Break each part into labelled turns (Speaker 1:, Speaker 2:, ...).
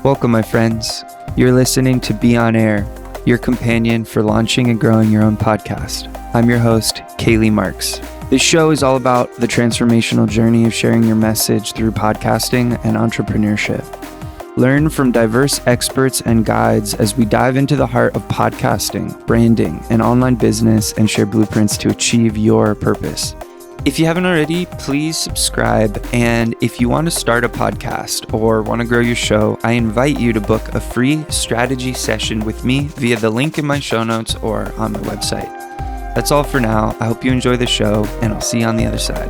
Speaker 1: Welcome, my friends. You're listening to Be On Air, your companion for launching and growing your own podcast. I'm your host, Kaylee Marks. This show is all about the transformational journey of sharing your message through podcasting and entrepreneurship. Learn from diverse experts and guides as we dive into the heart of podcasting, branding, and online business and share blueprints to achieve your purpose. If you haven't already, please subscribe. And if you want to start a podcast or want to grow your show, I invite you to book a free strategy session with me via the link in my show notes or on my website. That's all for now. I hope you enjoy the show, and I'll see you on the other side.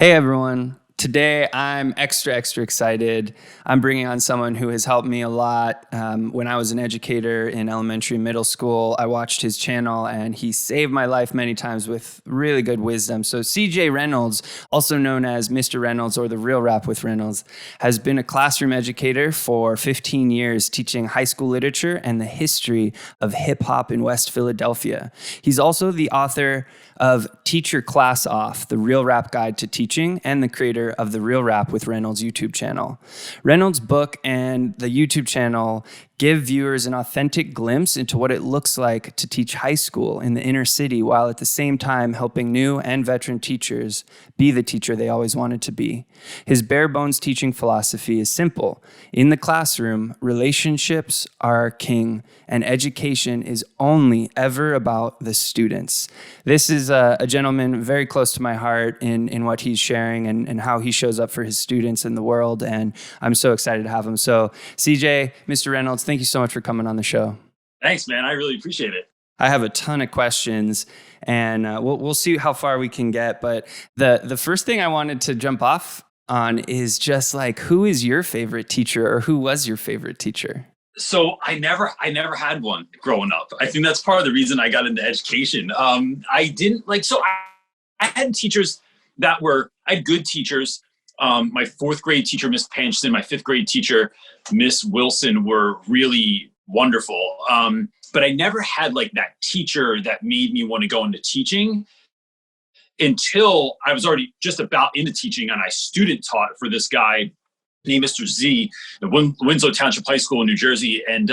Speaker 1: Hey everyone. Today, I'm extra excited. I'm bringing on someone who has helped me a lot. When I was an educator in elementary and middle school, I watched his channel and he saved my life many times with really good wisdom. So CJ Reynolds, also known as Mr. Reynolds or the Real Rap with Reynolds, has been a classroom educator for 15 years, teaching high school literature and the history of hip hop in West Philadelphia. He's also the author of Teach Your Class Off, the Real Rap Guide to Teaching, and the creator of the Real Rap with Reynolds YouTube channel. Reynolds' book and the YouTube channel give viewers an authentic glimpse into what it looks like to teach high school in the inner city, while at the same time helping new and veteran teachers be the teacher they always wanted to be. His bare bones teaching philosophy is simple. In the classroom, relationships are king, and education is only ever about the students. This is a gentleman very close to my heart in what he's sharing and how he shows up for his students in the world, and I'm so excited to have him. So CJ, Mr. Reynolds, thank you so much for coming on the show.
Speaker 2: Thanks, man. I really appreciate it.
Speaker 1: I have a ton of questions, and we'll see how far we can get. But the first thing I wanted to jump off on is just like, who is your favorite teacher, or who was your favorite teacher?
Speaker 2: So I never had one growing up. I think that's part of the reason I got into education. I had teachers I had good teachers. My fourth grade teacher, Miss Panston, my fifth grade teacher, Miss Wilson, were really wonderful. But I never had like that teacher that made me want to go into teaching until I was already just about into teaching, and I student taught for this guy named Mr. Z at Winslow Township High School in New Jersey. And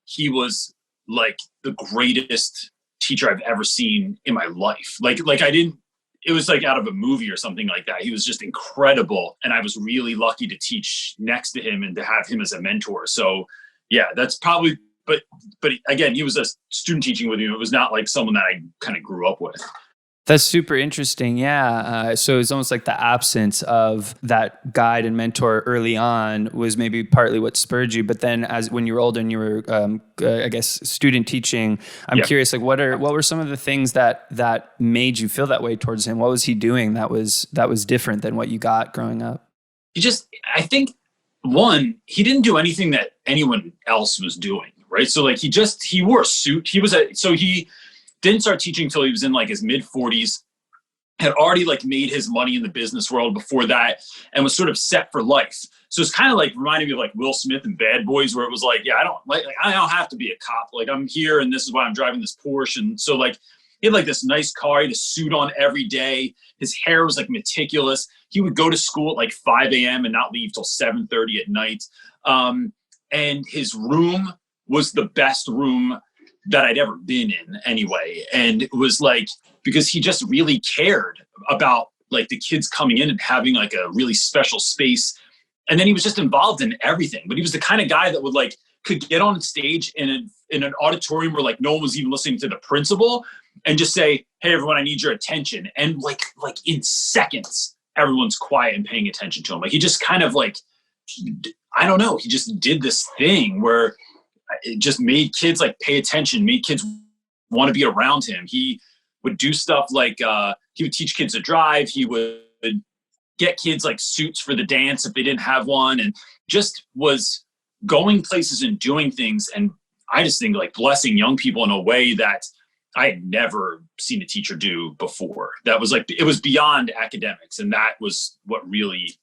Speaker 2: he was like the greatest teacher I've ever seen in my life. It was like out of a movie or something like that. He was just incredible. And I was really lucky to teach next to him and to have him as a mentor. So yeah, that's probably, but again, he was a student teaching with me. It was not like someone that I kind of grew up with.
Speaker 1: That's super interesting. Yeah. So it's almost like the absence of that guide and mentor early on was maybe partly what spurred you. But then when you were older and you were, I guess, student teaching, I'm curious, like what were some of the things that made you feel that way towards him? What was he doing that was different than what you got growing up?
Speaker 2: I think one, he didn't do anything that anyone else was doing. Right. So like he wore a suit. He didn't start teaching until he was in like his mid 40s, had already like made his money in the business world before that, and was sort of set for life. So it's kind of like reminding me of like Will Smith and Bad Boys, where it was like, yeah, I don't have to be a cop. Like I'm here and this is why I'm driving this Porsche. And so like he had like this nice car, he had a suit on every day. His hair was like meticulous. He would go to school at like 5 a.m. and not leave till 7:30 at night. And his room was the best room that I'd ever been in anyway. And it was like, because he just really cared about like the kids coming in and having like a really special space. And then he was just involved in everything, but he was the kind of guy that could get on stage in an auditorium where like no one was even listening to the principal and just say, hey everyone, I need your attention. And like in seconds, everyone's quiet and paying attention to him. Like he just kind of like, I don't know, he just did this thing where it just made kids like pay attention, made kids want to be around him. He would do stuff like he would teach kids to drive. He would get kids like suits for the dance if they didn't have one, and just was going places and doing things. And I just think like blessing young people in a way that I had never seen a teacher do before. That was like, it was beyond academics. And that was what really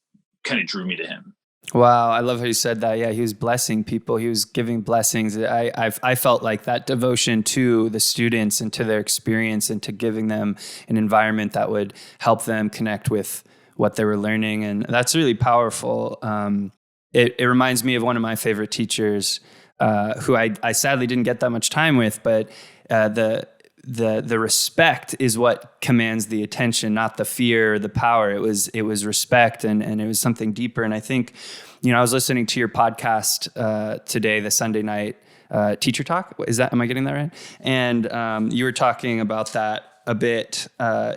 Speaker 2: kind of drew me to him.
Speaker 1: Wow, I love how you said that. Yeah, he was blessing people. He was giving blessings. I felt like that devotion to the students and to their experience and to giving them an environment that would help them connect with what they were learning, and that's really powerful. It reminds me of one of my favorite teachers, who I sadly didn't get that much time with, but the respect is what commands the attention, not the fear or the power. It was respect, and it was something deeper. And I think, I was listening to your podcast today, the Sunday night teacher talk. Am I getting that right? And you were talking about that a bit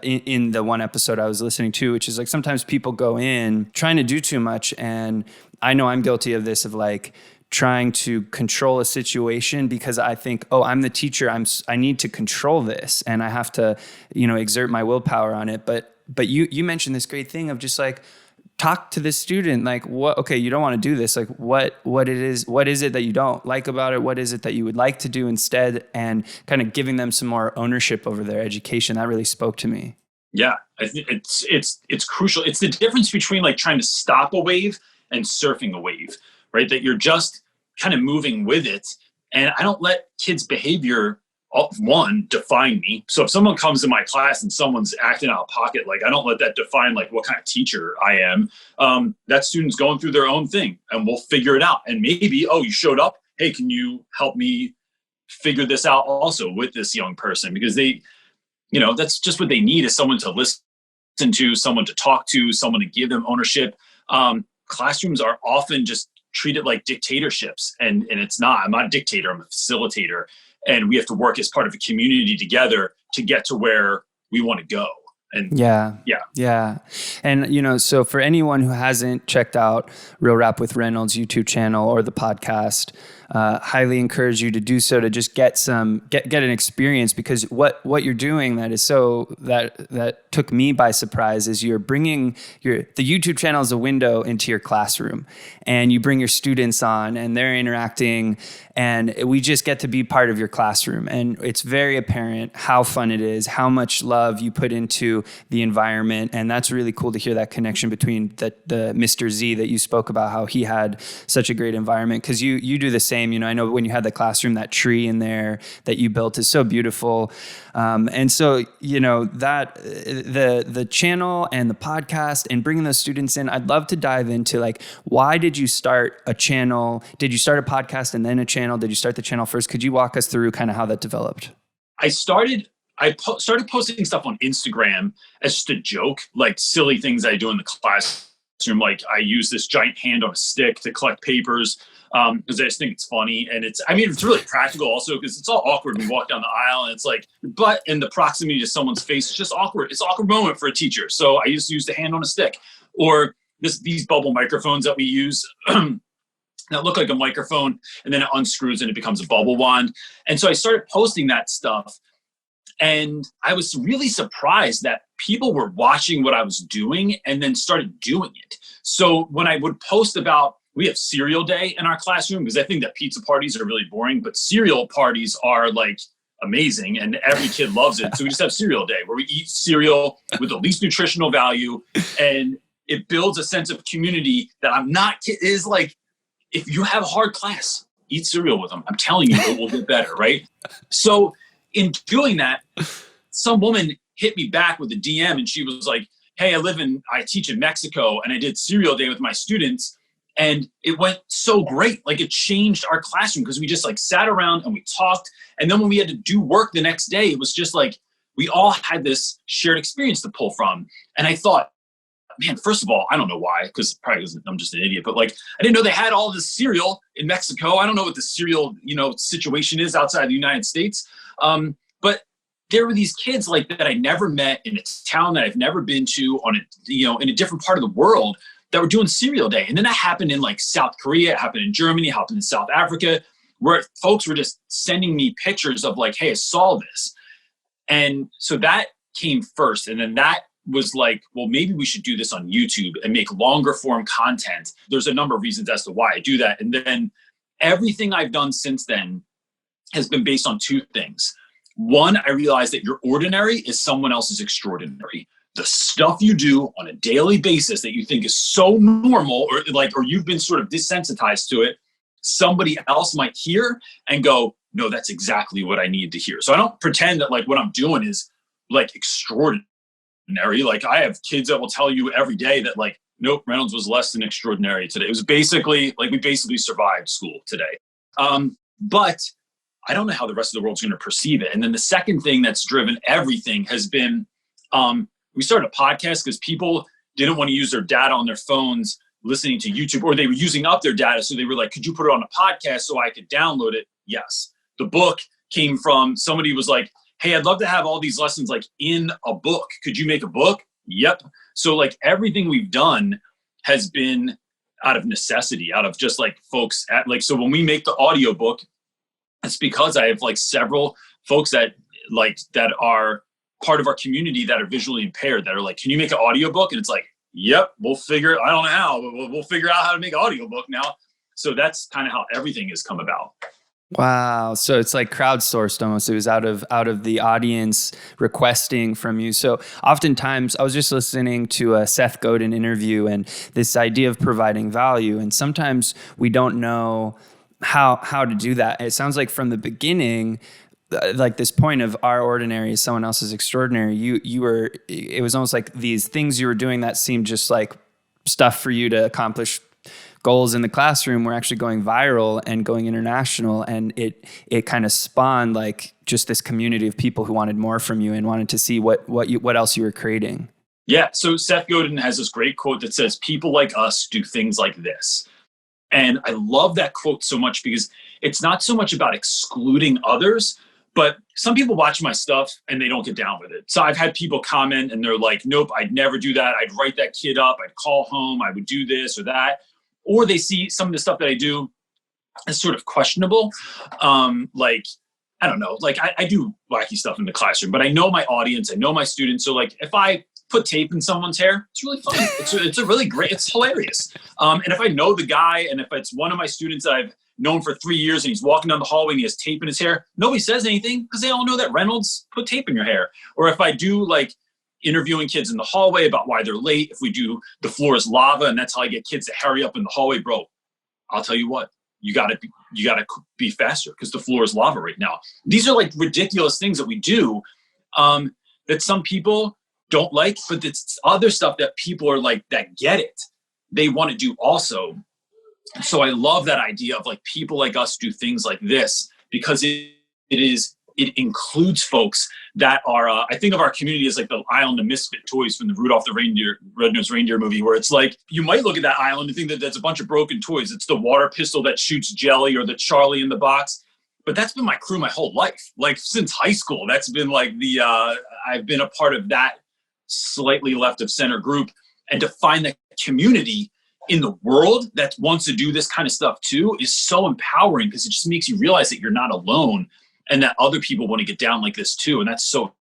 Speaker 1: in the one episode I was listening to, which is like sometimes people go in trying to do too much. And I know I'm guilty of this, of like trying to control a situation because I think, oh, I'm the teacher. I need to control this and I have to, exert my willpower on it. But you mentioned this great thing of just like, talk to this student, like okay, you don't want to do this. Like what is it that you don't like about it? What is it that you would like to do instead? And kind of giving them some more ownership over their education. That really spoke to me.
Speaker 2: Yeah, I think it's crucial. It's the difference between like trying to stop a wave and surfing a wave, right? That you're just kind of moving with it. And I don't let kids' behavior, one, define me. So if someone comes in my class and someone's acting out of pocket, like I don't let that define like what kind of teacher I am. That student's going through their own thing and we'll figure it out. And maybe, oh, you showed up. Hey, can you help me figure this out also with this young person? Because that's just what they need, is someone to listen to, someone to talk to, someone to give them ownership. Classrooms are often just treated like dictatorships, and it's not. I'm not a dictator, I'm a facilitator. And we have to work as part of a community together to get to where we want to go. And
Speaker 1: yeah. And, so for anyone who hasn't checked out Real Rap with Reynolds YouTube channel or the podcast, highly encourage you to do so, to just get an experience, because what you're doing that took me by surprise is you're bringing the YouTube channel is a window into your classroom, and you bring your students on and they're interacting, and we just get to be part of your classroom. And it's very apparent how fun it is, how much love you put into the environment. And that's really cool to hear that connection between the Mr. Z that you spoke about, how he had such a great environment, because you do the same. I know when you had the classroom, that tree in there that you built is so beautiful. And so, that the channel and the podcast and bringing those students in, I'd love to dive into like, why did you start a channel? Did you start a podcast and then a channel? Did you start the channel first? Could you walk us through kind of how that developed?
Speaker 2: I started posting stuff on Instagram as just a joke, like silly things I do in the classroom. Like I use this giant hand on a stick to collect papers, because I just think it's funny. And it's really practical also, because it's all awkward when we walk down the aisle and it's like your butt and the proximity to someone's face is just awkward. It's an awkward moment for a teacher. So I just use the hand on a stick, or these bubble microphones that we use that look like a microphone, and then it unscrews and it becomes a bubble wand. And so I started posting that stuff. And I was really surprised that people were watching what I was doing and then started doing it. So when I would post about, we have cereal day in our classroom, because I think that pizza parties are really boring, but cereal parties are like amazing and every kid loves it. So we just have cereal day where we eat cereal with the least nutritional value, and it builds a sense of community that is like, if you have a hard class, eat cereal with them. I'm telling you, it will get better, right? So in doing that, some woman hit me back with a DM and she was like, hey, I teach in Mexico and I did cereal day with my students and it went so great. Like it changed our classroom because we just like sat around and we talked. And then when we had to do work the next day, it was just like, we all had this shared experience to pull from. And I thought, man, first of all, I don't know why, because probably I'm just an idiot, but like, I didn't know they had all this cereal in Mexico. I don't know what the cereal, situation is outside the United States. But there were these kids like that I never met in a town that I've never been to in a different part of the world that were doing cereal day. And then that happened in like South Korea, it happened in Germany, it happened in South Africa, where folks were just sending me pictures of like, hey, I saw this. And so that came first. And then that was like, well, maybe we should do this on YouTube and make longer form content. There's a number of reasons as to why I do that. And then everything I've done since then has been based on two things. One, I realized that your ordinary is someone else's extraordinary. the stuff you do on a daily basis that you think is so normal, or you've been sort of desensitized to it, somebody else might hear and go, no, that's exactly what I need to hear. So I don't pretend that like what I'm doing is like extraordinary. Like I have kids that will tell you every day that like, nope, Reynolds was less than extraordinary today. It was basically like we basically survived school today. But I don't know how the rest of the world's going to perceive it. And then the second thing that's driven everything has been, we started a podcast because people didn't want to use their data on their phones listening to YouTube, or they were using up their data. So they were like, could you put it on a podcast so I could download it? Yes. The book came from somebody was like, hey, I'd love to have all these lessons like in a book. Could you make a book? Yep. So like everything we've done has been out of necessity, out of just like folks at like, so when we make the audio book, it's because I have like several folks that are part of our community that are visually impaired that are like, can you make an audiobook? And it's like, yep, we'll figure it. I don't know how, but we'll figure out how to make an audiobook now. So that's kind of how everything has come about.
Speaker 1: Wow. So it's like crowdsourced almost. It was out of the audience requesting from you. So oftentimes I was just listening to a Seth Godin interview and this idea of providing value. And sometimes we don't know how to do that. It sounds like from the beginning, like this point of our ordinary is someone else's extraordinary. It was almost like these things you were doing that seemed just like stuff for you to accomplish goals in the classroom were actually going viral and going international. And it kind of spawned like just this community of people who wanted more from you and wanted to see what else you were creating.
Speaker 2: Yeah. So Seth Godin has this great quote that says, people like us do things like this. And I love that quote so much because it's not so much about excluding others, but some people watch my stuff and they don't get down with it. So I've had people comment and they're like, nope, I'd never do that. I'd write that kid up. I'd call home. I would do this or that. Or they see some of the stuff that I do as sort of questionable. Like, I don't know, like I do wacky stuff in the classroom, but I know my audience, I know my students. So like if I put tape in someone's hair, it's really fun. It's a really great, it's hilarious. And if I know the guy and if it's one of my students that I've known for 3 years and he's walking down the hallway and he has tape in his hair, nobody says anything because they all know that Reynolds put tape in your hair. Or if I do like interviewing kids in the hallway about why they're late, if we do the floor is lava and that's how I get kids to hurry up in the hallway, bro, I'll tell you what, you gotta be faster because the floor is lava right now. These are like ridiculous things that we do that some people don't like, but it's other stuff that people are like, that get it, they want to do also. So I love that idea of like people like us do things like this because it includes folks that are, I think of our community as like the island of misfit toys from the Rudolph the Red-Nosed Reindeer movie, where it's like, you might look at that island and think that that's a bunch of broken toys. It's the water pistol that shoots jelly or the Charlie in the box. But that's been my crew my whole life. Like since high school, that's been like I've been a part of that slightly left of center group. And to find that community in the world that wants to do this kind of stuff too is so empowering because it just makes you realize that you're not alone and that other people want to get down like this too. And that's so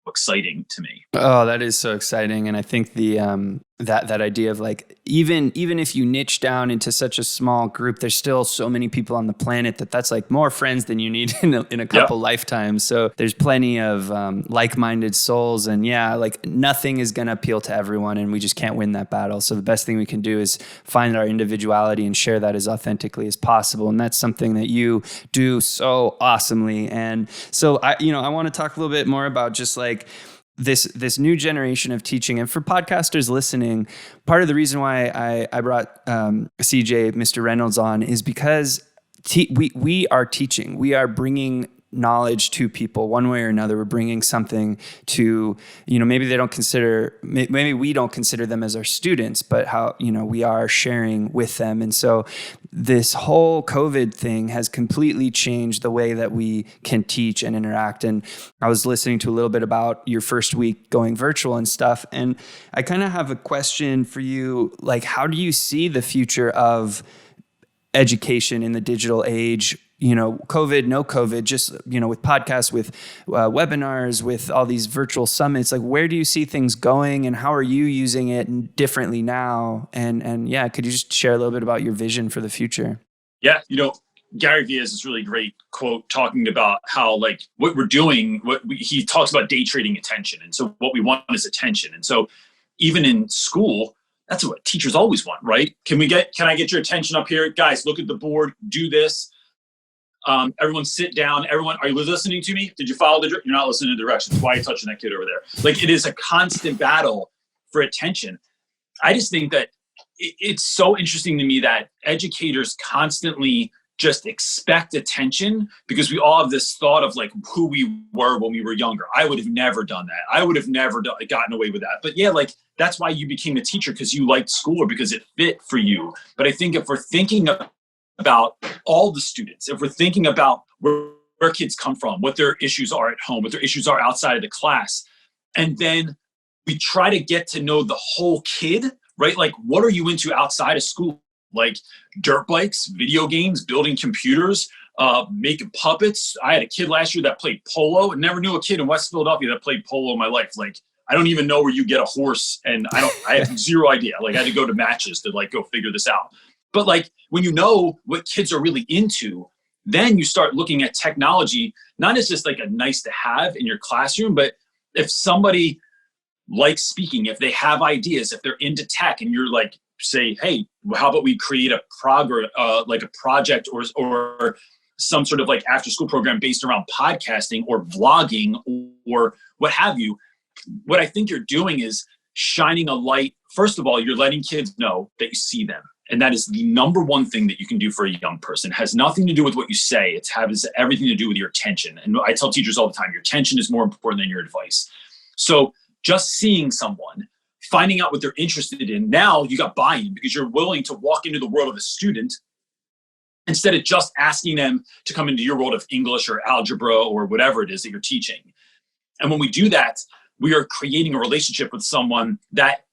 Speaker 2: exciting to me.
Speaker 1: Oh, that is so exciting. And I think the that idea of like even if you niche down into such a small group, there's still so many people on the planet that's like more friends than you need in a couple lifetimes. So there's plenty of like-minded souls, and like nothing is going to appeal to everyone, and we just can't win that battle. So the best thing we can do is find our individuality and share that as authentically as possible. And that's something that you do so awesomely. And so I want to talk a little bit more about just like this new generation of teaching. And for podcasters listening, part of the reason why I brought CJ, Mr. Reynolds on is because we are teaching. We are bringing knowledge to people one way or another. We're bringing something to, maybe maybe we don't consider them as our students, but how, we are sharing with them. And so this whole COVID thing has completely changed the way that we can teach and interact. And I was listening to a little bit about your first week going virtual and stuff. And I kind of have a question for you. Like, how do you see the future of education in the digital age? COVID, no COVID, just, with podcasts, with webinars, with all these virtual summits, like where do you see things going and how are you using it differently now? And could you just share a little bit about your vision for the future?
Speaker 2: Yeah. Gary Vee has this really great quote talking about how like what we're doing, he talks about day trading attention. And so what we want is attention. And so even in school, that's what teachers always want, right? Can I get your attention up here? Guys, look at the board, do this. Everyone sit down. Everyone, are you listening to me? Did you follow you're not listening to directions. Why are you touching that kid over there? Like, it is a constant battle for attention. I just think that it's so interesting to me that educators constantly just expect attention, because we all have this thought of like who we were when we were younger. I would have never done that. I would have never gotten away with that. But yeah, like that's why you became a teacher, because you liked school or because it fit for you. But I think if we're thinking about all the students, if we're thinking about where kids come from, what their issues are at home, what their issues are outside of the class, and then we try to get to know the whole kid, right? Like, what are you into outside of school? Like dirt bikes, video games, building computers, making puppets. I had a kid last year that played polo, and never knew a kid in West Philadelphia that played polo in my life. Like, I don't even know where you get a horse, and I have zero idea. Like, I had to go to matches to like go figure this out. But like, when you know what kids are really into, then you start looking at technology, not as just like a nice to have in your classroom, but if somebody likes speaking, if they have ideas, if they're into tech, and you're like, say, hey, how about we create a like a project or some sort of like after school program based around podcasting or vlogging or what have you. What I think you're doing is shining a light. First of all, you're letting kids know that you see them. And that is the number one thing that you can do for a young person. It has nothing to do with what you say. It has everything to do with your attention. And I tell teachers all the time, your attention is more important than your advice. So just seeing someone, finding out what they're interested in, now you got buy-in because you're willing to walk into the world of a student instead of just asking them to come into your world of English or algebra or whatever it is that you're teaching. And when we do that, we are creating a relationship with someone that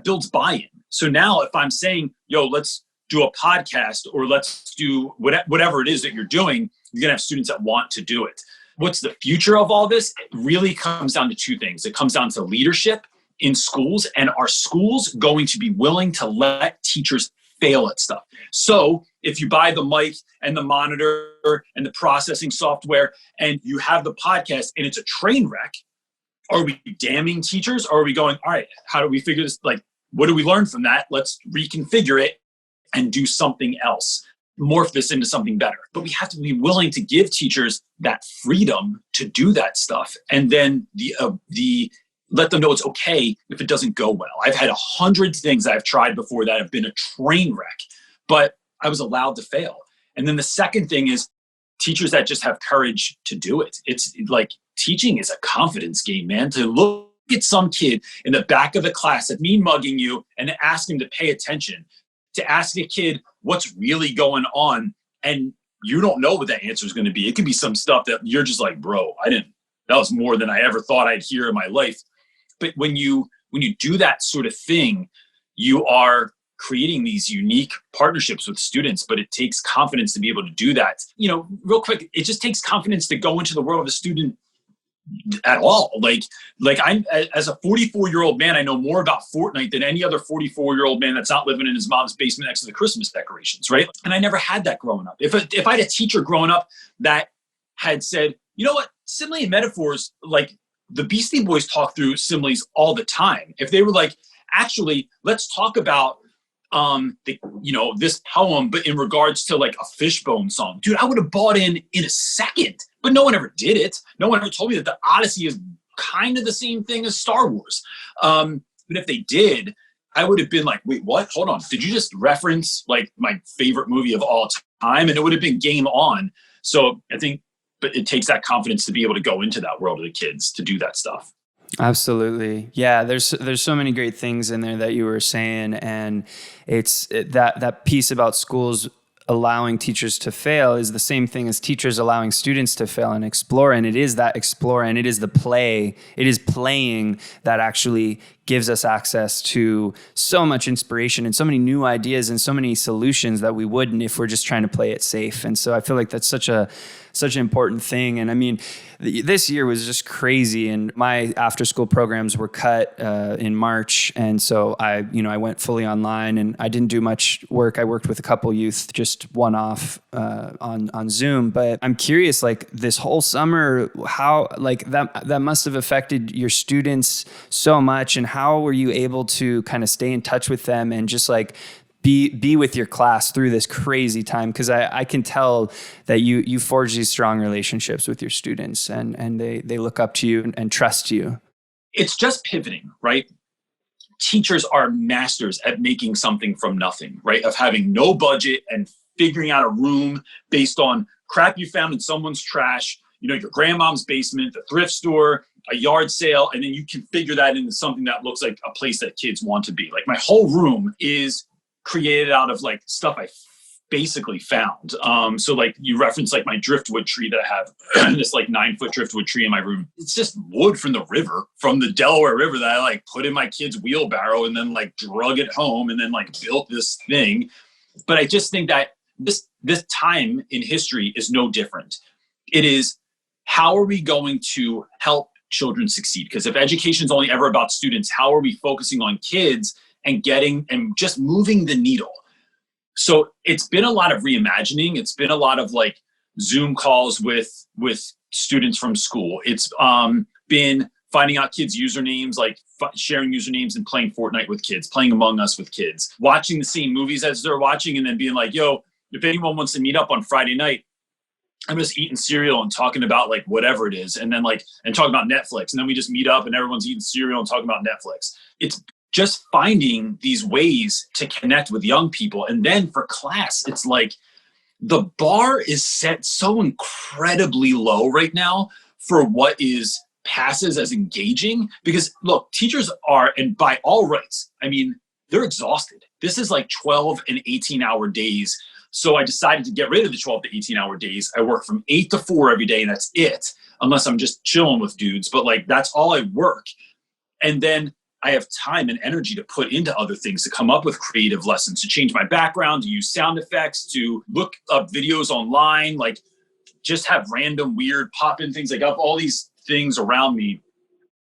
Speaker 2: builds buy-in. So now if I'm saying, yo, let's do a podcast or let's do whatever it is that you're doing, you're going to have students that want to do it. What's the future of all this? It really comes down to two things. It comes down to leadership in schools, and are schools going to be willing to let teachers fail at stuff? So if you buy the mic and the monitor and the processing software and you have the podcast and it's a train wreck, are we damning teachers, or are we going, all right, how do we figure this? Like, what do we learn from that? Let's reconfigure it and do something else, morph this into something better. But we have to be willing to give teachers that freedom to do that stuff. And then the let them know it's okay if it doesn't go well. I've had 100 things I've tried before that have been a train wreck, but I was allowed to fail. And then the second thing is teachers that just have courage to do it. It's like, teaching is a confidence game, man. To look at some kid in the back of the class at me mugging you and ask him to pay attention, to ask a kid what's really going on, and you don't know what that answer is going to be. It could be some stuff that you're just like, bro, that was more than I ever thought I'd hear in my life. But when you do that sort of thing, you are creating these unique partnerships with students, but it takes confidence to be able to do that. You know, real quick, it just takes confidence to go into the world of a student at all. Like I'm, as a 44-year-old man, I know more about Fortnite than any other 44-year-old man that's not living in his mom's basement next to the Christmas decorations, right? And I never had that growing up. If I had a teacher growing up that had said, you know what, simile and metaphors, like the Beastie Boys talk through similes all the time. If they were like, actually, let's talk about this poem, but in regards to like a Fishbone song, dude, I would have bought in a second. But no one ever did it. No one ever told me that the Odyssey is kind of the same thing as Star Wars. But if they did, I would have been like, wait, what? Hold on. Did you just reference like my favorite movie of all time? And it would have been game on. So I think, but it takes that confidence to be able to go into that world of the kids to do that stuff.
Speaker 1: Absolutely. Yeah, there's so many great things in there that you were saying, and it's that piece about schools allowing teachers to fail is the same thing as teachers allowing students to fail and explore. And it is that explore, and it is the play. It is playing that actually gives us access to so much inspiration and so many new ideas and so many solutions that we wouldn't if we're just trying to play it safe. And so I feel like that's such an important thing. And I mean, this year was just crazy, and my after school programs were cut in March. And so I went fully online, and I didn't do much work. I worked with a couple youth, just one-off on Zoom. But I'm curious, like this whole summer, how like that must have affected your students so much, and how were you able to kind of stay in touch with them and just like be with your class through this crazy time? Because I can tell that you forge these strong relationships with your students, and they look up to you and trust you.
Speaker 2: It's just pivoting, right? Teachers are masters at making something from nothing, right? Of having no budget and figuring out a room based on crap you found in someone's trash, your grandmom's basement, the thrift store, a yard sale, and then you can figure that into something that looks like a place that kids want to be. Like my whole room is created out of like stuff I basically found. So like you referenced like my driftwood tree that I have, this like 9-foot driftwood tree in my room. It's just wood from the river, from the Delaware River, that I like put in my kid's wheelbarrow and then like drug it home and then like built this thing. But I just think that this time in history is no different. It is, how are we going to help children succeed? Because if education is only ever about students, how are we focusing on kids and just moving the needle? So it's been a lot of reimagining. It's been a lot of like Zoom calls with students from school. It's been finding out kids' usernames, like sharing usernames and playing Fortnite with kids, playing Among Us with kids, watching the same movies as they're watching, and then being like, yo, if anyone wants to meet up on Friday night, I'm just eating cereal and talking about like whatever it is, and then and talking about Netflix. And then we just meet up and everyone's eating cereal and talking about Netflix. It's just finding these ways to connect with young people. And then for class, it's like the bar is set so incredibly low right now for what passes as engaging. Because look, teachers are, and by all rights, I mean, they're exhausted. This is like 12 and 18-hour days. So I decided to get rid of the 12 to 18-hour days. I work from 8 to 4 every day, and that's it, unless I'm just chilling with dudes. But like, that's all I work. And then I have time and energy to put into other things, to come up with creative lessons, to change my background, to use sound effects, to look up videos online, like just have random weird pop-in things. Like I have all these things around me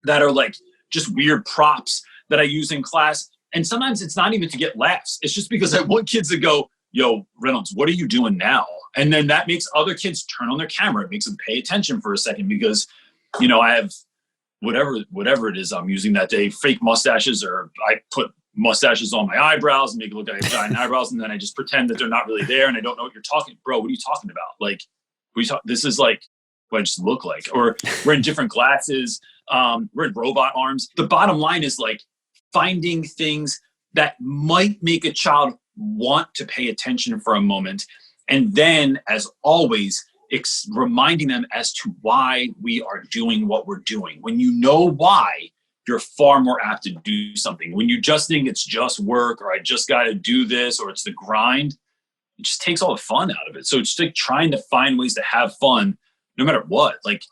Speaker 2: that are like just weird props that I use in class. And sometimes it's not even to get laughs. It's just because I want kids to go, yo, Reynolds, what are you doing now? And then that makes other kids turn on their camera. It makes them pay attention for a second because, I have whatever it is I'm using that day, fake mustaches, or I put mustaches on my eyebrows and make it look like I have giant eyebrows. And then I just pretend that they're not really there. And I don't know what you're talking. Bro, what are you talking about? Like, this is like what I just look like. Or we're in different glasses. We're in robot arms. The bottom line is like finding things that might make a child want to pay attention for a moment. And then, as always, reminding them as to why we are doing what we're doing. When you know why, you're far more apt to do something. When you just think it's just work, or I just got to do this, or it's the grind, it just takes all the fun out of it. So it's like trying to find ways to have fun no matter what. Like,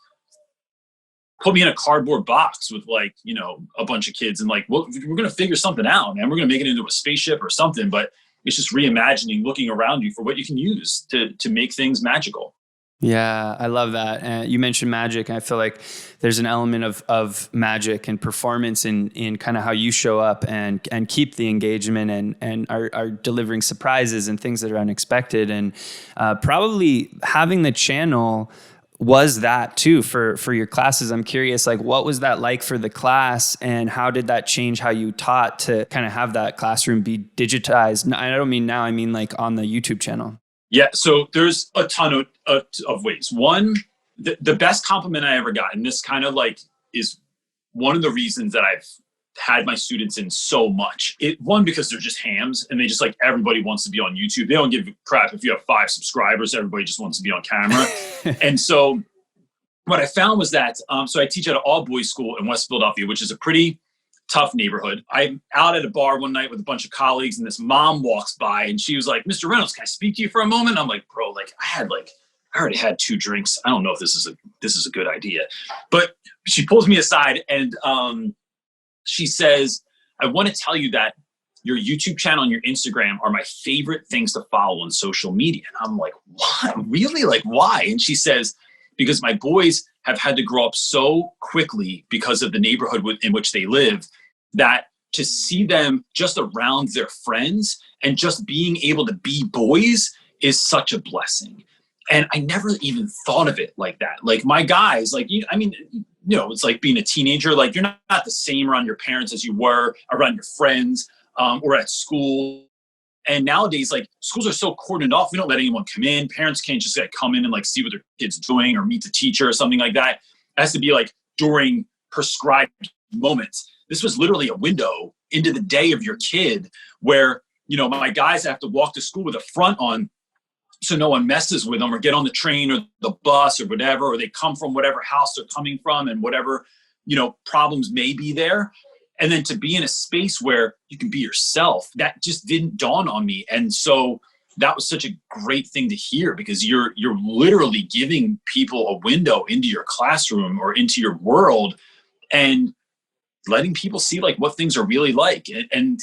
Speaker 2: put me in a cardboard box with like, a bunch of kids, and like, well, we're going to figure something out, man. We're going to make it into a spaceship or something. But it's just reimagining, looking around you for what you can use to make things magical.
Speaker 1: Yeah, I love that. You mentioned magic. I feel like there's an element of magic and performance in kind of how you show up and keep the engagement and are delivering surprises and things that are unexpected. And probably having the channel was that too for your classes. I'm curious, like, what was that like for the class, and how did that change how you taught to kind of have that classroom be digitized? I don't mean now, I mean like on the YouTube channel.
Speaker 2: Yeah, so there's a ton of ways. One, the best compliment I ever got, and this kind of like is one of the reasons that I've had my students in so much. One, because they're just hams, and they just like, everybody wants to be on YouTube. They don't give a crap if you have 5 subscribers. Everybody just wants to be on camera. And so what I found was that, so I teach at an all-boys school in West Philadelphia, which is a pretty tough neighborhood. I'm out at a bar one night with a bunch of colleagues, and this mom walks by, and she was like, Mr. Reynolds, can I speak to you for a moment? I'm like, bro, like I already had 2 drinks. I don't know if this is a good idea. But she pulls me aside, and She says, I want to tell you that your YouTube channel and your Instagram are my favorite things to follow on social media. And I'm like, what? Really? Like, why? And she says, because my boys have had to grow up so quickly because of the neighborhood in which they live, that to see them just around their friends and just being able to be boys is such a blessing. And I never even thought of it like that. Like my guys, like, I mean, it's like being a teenager. Like you're not the same around your parents as you were around your friends or at school. And nowadays, like schools are so cordoned off. We don't let anyone come in. Parents can't just like come in and like see what their kid's doing or meet the teacher or something like that. It has to be like during prescribed moments. This was literally a window into the day of your kid where, my guys have to walk to school with a front on so no one messes with them or get on the train or the bus or whatever, or they come from whatever house they're coming from and whatever, problems may be there. And then to be in a space where you can be yourself, that just didn't dawn on me. And so that was such a great thing to hear, because you're literally giving people a window into your classroom or into your world and letting people see like what things are really like. And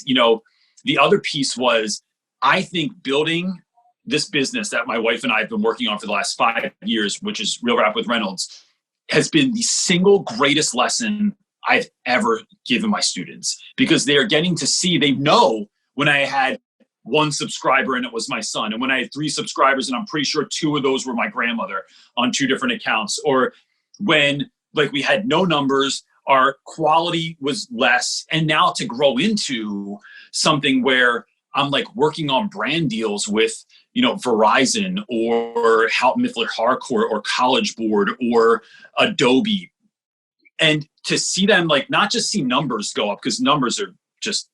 Speaker 2: the other piece was, I think building this business that my wife and I have been working on for the last 5 years, which is Real Rap with Reynolds, has been the single greatest lesson I've ever given my students, because they are getting to see, they know when I had 1 subscriber and it was my son, and when I had 3 subscribers and I'm pretty sure 2 of those were my grandmother on 2 different accounts, or when like we had no numbers, our quality was less. And now to grow into something where I'm like working on brand deals with, Verizon or Houghton Mifflin Harcourt or College Board or Adobe. And to see them like not just see numbers go up, because numbers are just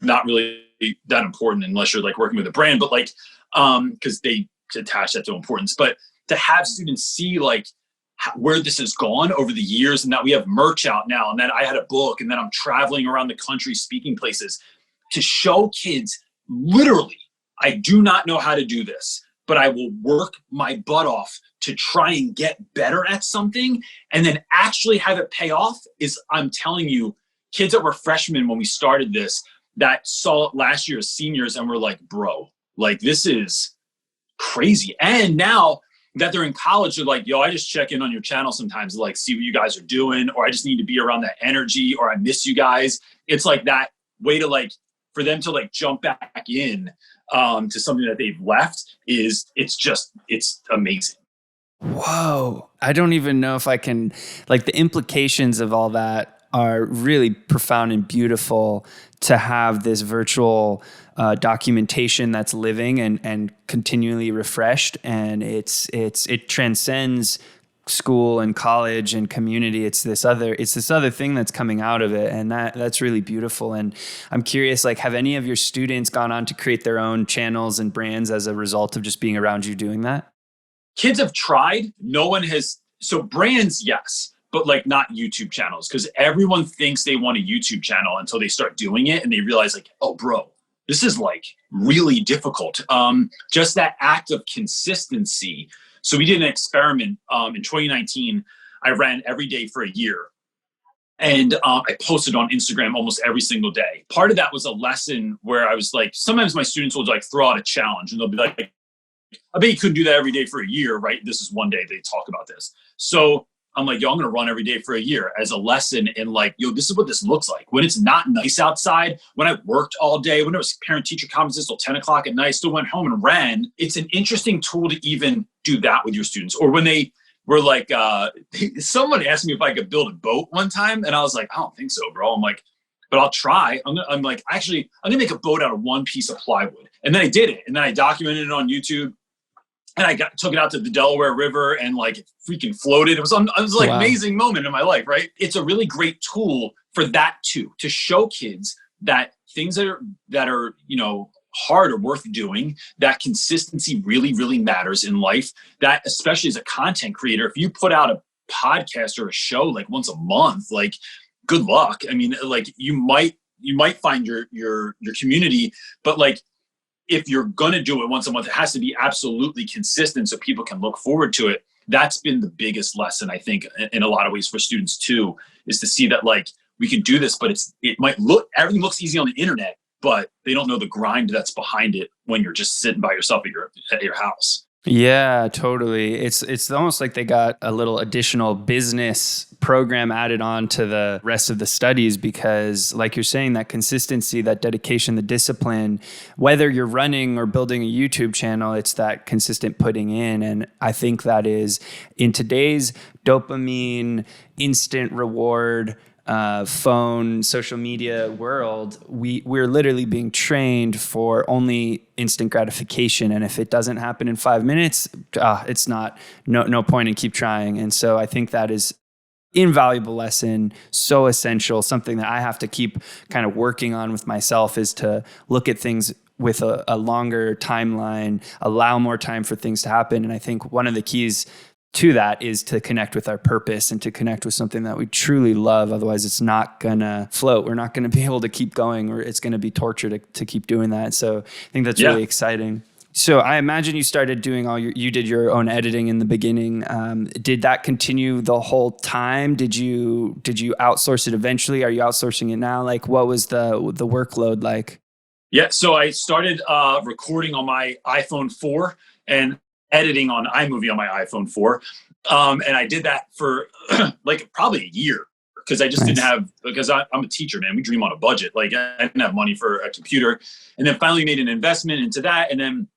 Speaker 2: not really that important unless you're like working with a brand, but like, because they attach that to importance, but to have students see like where this has gone over the years, and that we have merch out now, and then I had a book, and then I'm traveling around the country speaking places, to show kids literally, I do not know how to do this, but I will work my butt off to try and get better at something, and then actually have it pay off. Is, I'm telling you, kids that were freshmen when we started this, that saw it last year as seniors and were like, bro, like this is crazy. And now that they're in college, they're like, yo, I just check in on your channel sometimes to like see what you guys are doing, or I just need to be around that energy, or I miss you guys. It's like that way to like, for them to like jump back in to something that they've left it's amazing.
Speaker 1: Whoa. I don't even know if I can, like the implications of all that are really profound and beautiful, to have this virtual documentation that's living and continually refreshed. And it transcends school and college and community. It's this other thing that's coming out of it. And that's really beautiful. And I'm curious, like, have any of your students gone on to create their own channels and brands as a result of just being around you doing that?
Speaker 2: Kids have tried. No one has. So brands, yes, but like not YouTube channels, because everyone thinks they want a YouTube channel until they start doing it and they realize like, oh, bro, this is like really difficult. Just that act of consistency. So we did an experiment in 2019. I ran every day for a year. And I posted on Instagram almost every single day. Part of that was a lesson where I was like, sometimes my students will like throw out a challenge and they'll be like, I bet you couldn't do that every day for a year, right? This is one day they talk about this. So I'm like, yo, I'm going to run every day for a year as a lesson in like, yo, this is what this looks like. When it's not nice outside, when I worked all day, when there was parent-teacher conferences till 10 o'clock at night, still went home and ran. It's an interesting tool to even do that with your students. Or when they were like, someone asked me if I could build a boat one time. And I was like, I don't think so, bro. I'm like, but I'll try. I'm like, actually, I'm going to make a boat out of one piece of plywood. And then I did it. And then I documented it on YouTube. And I took it out to the Delaware River and like it freaking floated. It was like wow. Amazing moment in my life, right? It's a really great tool for that too, to show kids that things that are, hard or worth doing, that consistency really, really matters in life. That especially as a content creator, if you put out a podcast or a show like once a month, like good luck. I mean, like you might find your community, but like, if you're going to do it once a month, it has to be absolutely consistent so people can look forward to it. That's been the biggest lesson, I think, in a lot of ways for students too, is to see that like we can do this, but everything looks easy on the internet, but they don't know the grind that's behind it when you're just sitting by yourself at your house.
Speaker 1: Yeah, totally. It's almost like they got a little additional business program added on to the rest of the studies because, like you're saying, that consistency, that dedication, the discipline, whether you're running or building a YouTube channel, it's that consistent putting in. And I think that is in today's dopamine, instant reward, phone, social media world, we're literally being trained for only instant gratification. And if it doesn't happen in 5 minutes, it's no point in keep trying. And so I think that is invaluable lesson, so essential, something that I have to keep kind of working on with myself is to look at things with a longer timeline, allow more time for things to happen. And I think one of the keys to that is to connect with our purpose and to connect with something that we truly love. Otherwise, it's not going to float. We're not going to be able to keep going, or it's going to be torture to keep doing that. So I think that's really exciting. So I imagine you started doing you did your own editing in the beginning. Did that continue the whole time? Did you outsource it eventually? Are you outsourcing it now? Like, what was the workload like?
Speaker 2: Yeah. So I started recording on my iPhone 4 and editing on iMovie on my iPhone 4. And I did that for like probably a year because I just didn't have, because I'm a teacher, man. We dream on a budget. Like I didn't have money for a computer, and then finally made an investment into that. And then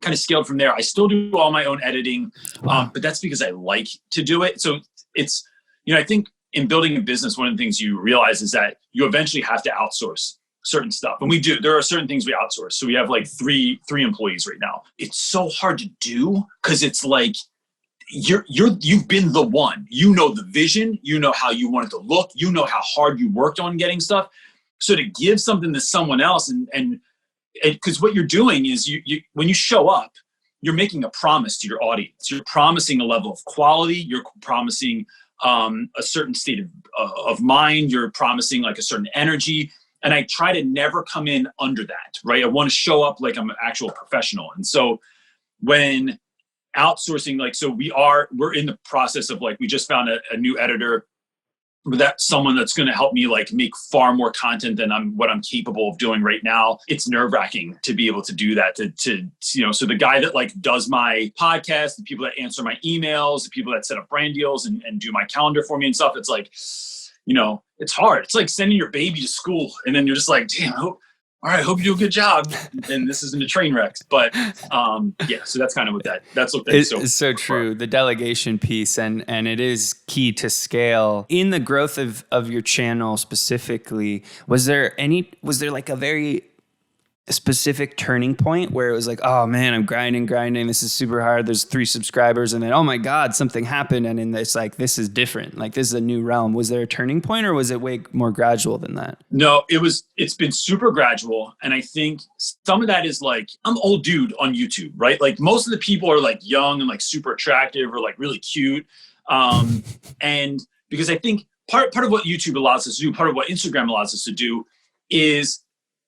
Speaker 2: kind of scaled from there. I still do all my own editing, but that's because I like to do it. So it's, I think in building a business, one of the things you realize is that you eventually have to outsource certain stuff. And we do. There are certain things we outsource. So we have like three employees right now. It's so hard to do because it's like you've been the one. You know the vision. You know how you want it to look. You know how hard you worked on getting stuff. So to give something to someone else and because what you're doing is you when you show up, you're making a promise to your audience. You're promising a level of quality. You're promising a certain state of mind. You're promising like a certain energy. And I try to never come in under that, right? I want to show up like I'm an actual professional. And so when outsourcing, we're in the process of we just found a new editor, that's someone that's going to help me make far more content than what I'm capable of doing right now. It's nerve-wracking to be able to do that, so the guy that does my podcast, the people that answer my emails, the people that set up brand deals and do my calendar for me and stuff, it's it's hard. It's like sending your baby to school and then you're just like, damn, all right, hope you do a good job. And this isn't a train wreck. But so that's kind of that's what
Speaker 1: it's so true. Far. The delegation piece and it is key to scale. In the growth of your channel specifically, was there like a very specific turning point where it was like, oh man, I'm grinding. This is super hard. There's 3 subscribers. And then, oh my God, something happened. And it's like, this is different. Like this is a new realm. Was there a turning point or was it way more gradual than that?
Speaker 2: No, it's been super gradual. And I think some of that is I'm old dude on YouTube, right? Like most of the people are young and super attractive or really cute. And because I think part of what YouTube allows us to do, part of what Instagram allows us to do is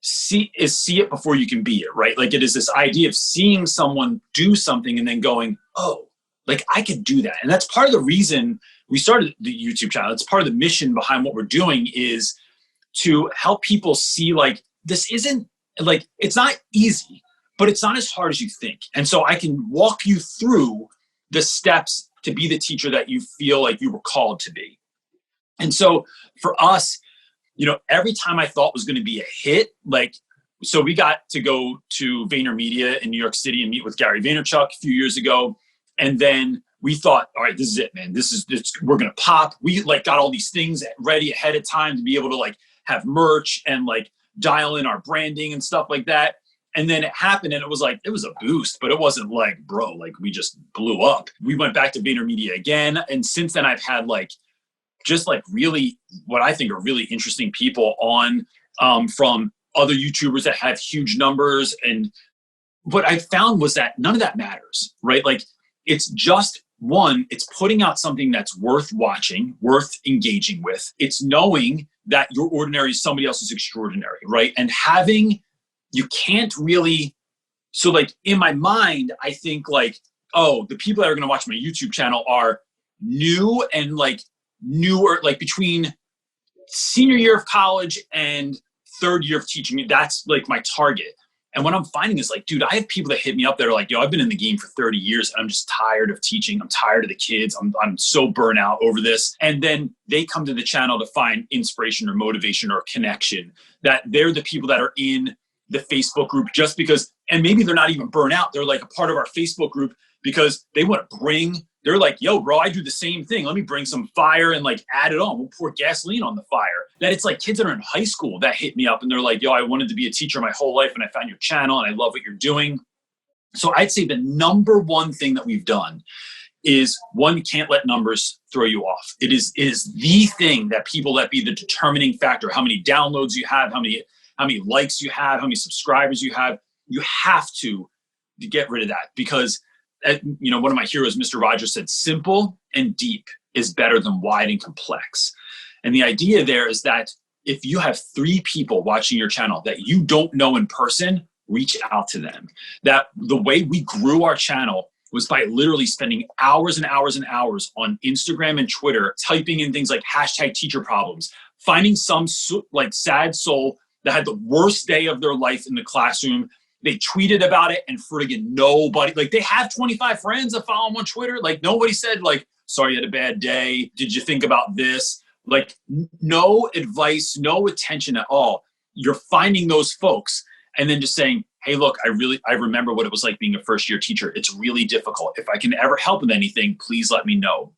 Speaker 2: see it before you can be it, right? It is this idea of seeing someone do something and then going, oh, I could do that. And that's part of the reason we started the YouTube channel. It's part of the mission behind what we're doing is to help people see this isn't it's not easy, but it's not as hard as you think. And so I can walk you through the steps to be the teacher that you feel like you were called to be. And so for us, every time I thought was going to be a hit, so we got to go to VaynerMedia in New York City and meet with Gary Vaynerchuk a few years ago. And then we thought, all right, this is it, man. We're going to pop. We got all these things ready ahead of time to be able to have merch and dial in our branding and stuff like that. And then it happened and it was a boost, but it wasn't we just blew up. We went back to VaynerMedia again. And since then I've had really what I think are really interesting people on from other YouTubers that have huge numbers. And what I found was that none of that matters, right? It's just it's putting out something that's worth watching, worth engaging with. It's knowing that your ordinary is somebody else's extraordinary, right? And you can't really, so in my mind, I think oh, the people that are going to watch my YouTube channel are new and newer, between senior year of college and third year of teaching. That's like my target. And what I'm finding is like, dude, I have people that hit me up that are like, yo, I've been in the game for 30 years. And I'm just tired of teaching. I'm tired of the kids. I'm so burnt out over this. And then they come to the channel to find inspiration or motivation or connection, that they're the people that are in the Facebook group just because, and maybe they're not even burnt out. They're like a part of our Facebook group because they want to they're like, yo, bro, I do the same thing. Let me bring some fire and like add it on. We'll pour gasoline on the fire. That it's like kids that are in high school that hit me up and they're like, yo, I wanted to be a teacher my whole life and I found your channel and I love what you're doing. So I'd say the number one thing that we've done is, one, you can't let numbers throw you off. It is the thing that people let be the determining factor. How many downloads you have, how many likes you have, how many subscribers you have. You have to get rid of that because one of my heroes, Mr. Rogers, said, simple and deep is better than wide and complex. And the idea there is that if you have 3 people watching your channel that you don't know in person, reach out to them. That the way we grew our channel was by literally spending hours and hours and hours on Instagram and Twitter, typing in things like #teacher problems, finding some like sad soul that had the worst day of their life in the classroom. They tweeted about it and friggin' nobody, like they have 25 friends that follow them on Twitter. Like nobody said like, sorry you had a bad day. Did you think about this? Like no advice, no attention at all. You're finding those folks and then just saying, hey, look, I remember what it was like being a first year teacher. It's really difficult. If I can ever help with anything, please let me know.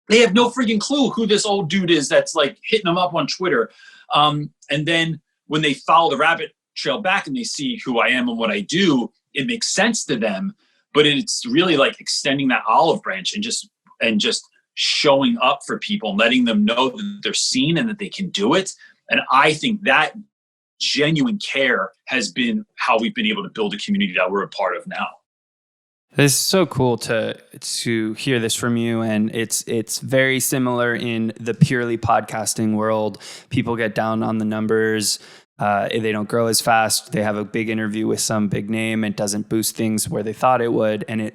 Speaker 2: They have no friggin' clue who this old dude is that's like hitting them up on Twitter. And then when they follow the rabbit trail back and they see who I am and what I do, it makes sense to them. But it's really like extending that olive branch and just showing up for people and letting them know that they're seen and that they can do it. And I think that genuine care has been how we've been able to build a community that we're a part of now.
Speaker 1: This is so cool to hear this from you, and it's very similar in the purely podcasting world. People get down on the numbers. They don't grow as fast. They have a big interview with some big name. It doesn't boost things where they thought it would. And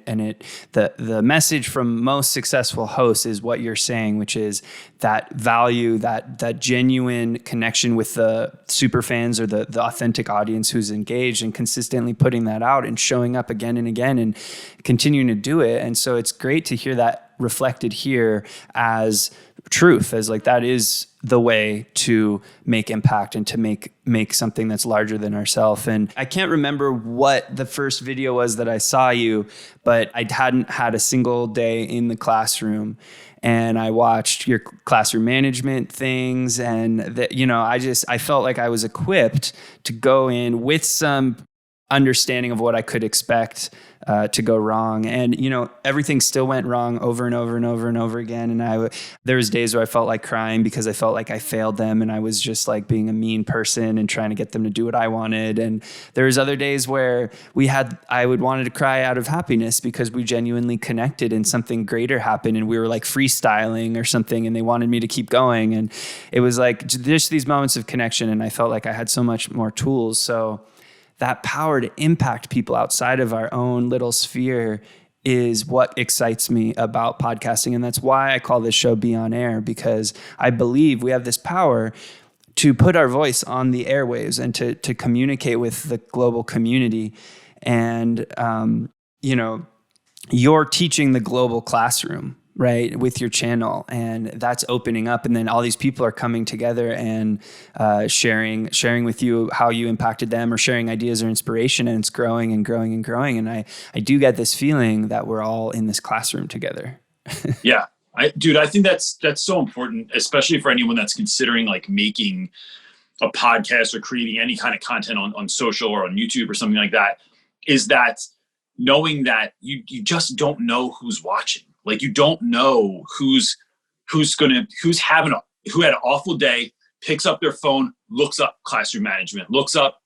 Speaker 1: the message from most successful hosts is what you're saying, which is that value, that genuine connection with the super fans or the authentic audience who's engaged, and consistently putting that out and showing up again and again and continuing to do it. And so it's great to hear that reflected here as truth, as like that is the way to make impact and to make something that's larger than ourselves. And I can't remember what the first video was that I saw you, but I hadn't had a single day in the classroom. And I watched your classroom management things, and that, I felt like I was equipped to go in with some understanding of what I could expect to go wrong. And, everything still went wrong over and over and over and over again. And there was days where I felt like crying because I felt like I failed them and I was just like being a mean person and trying to get them to do what I wanted. And there was other days where I would wanted to cry out of happiness because we genuinely connected and something greater happened and we were like freestyling or something and they wanted me to keep going. And it was like just these moments of connection. And I felt like I had so much more tools. So that power to impact people outside of our own little sphere is what excites me about podcasting. And that's why I call this show Be On Air, because I believe we have this power to put our voice on the airwaves and to communicate with the global community. And, you're teaching the global classroom, right, with your channel, and that's opening up. And then all these people are coming together and sharing with you how you impacted them, or sharing ideas or inspiration, and it's growing and growing and growing. And I do get this feeling that we're all in this classroom together.
Speaker 2: Yeah. I think that's so important, especially for anyone that's considering like making a podcast or creating any kind of content on social or on YouTube or something like that, is that knowing that you just don't know who's watching. Like you don't know who had an awful day, picks up their phone, looks up classroom management, looks up